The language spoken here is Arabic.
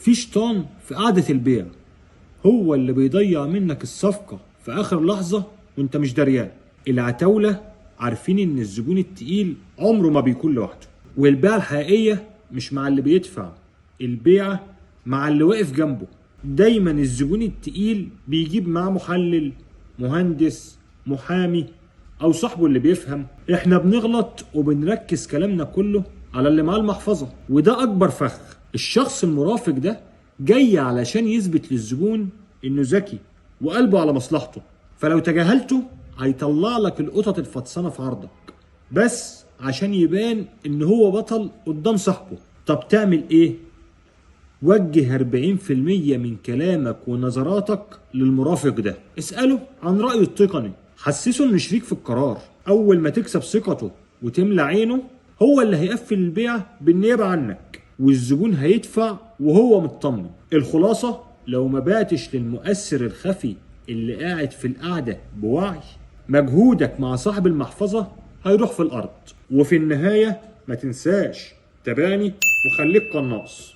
في شيطان في قعدة البيع، هو اللي بيضيع منك الصفقة في آخر لحظة وانت مش دريان. العتاولة عارفين ان الزبون التقيل عمره ما بيكون لوحده، والبيعة الحقيقية مش مع اللي بيدفع، البيعة مع اللي واقف جنبه. دايما الزبون التقيل بيجيب معاه محلل، مهندس، محامي، او صاحبه اللي بيفهم. احنا بنغلط وبنركز كلامنا كله على اللي معاه المحفظة، وده اكبر فخ. الشخص المرافق ده جاي علشان يثبت للزبون انه ذكي وقلبه على مصلحته، فلو تجاهلته هيطلع لك القطط الفطسانة في عرضك بس عشان يبان ان هو بطل قدام صاحبه. طب تعمل ايه؟ وجه 40% من كلامك ونظراتك للمرافق ده، اسأله عن رأيه التقني، حسسه انه شريك في القرار. اول ما تكسب ثقته وتملى عينه، هو اللي هيقفل البيعة بالنيابة عنك، والزبون هيدفع وهو مطمن. الخلاصة، لو ما بعتش للمؤثر الخفي اللي قاعد في القعدة بوعي، مجهودك مع صاحب المحفظة هيروح في الأرض. وفي النهاية ما تنساش تابعني وخليك قناص.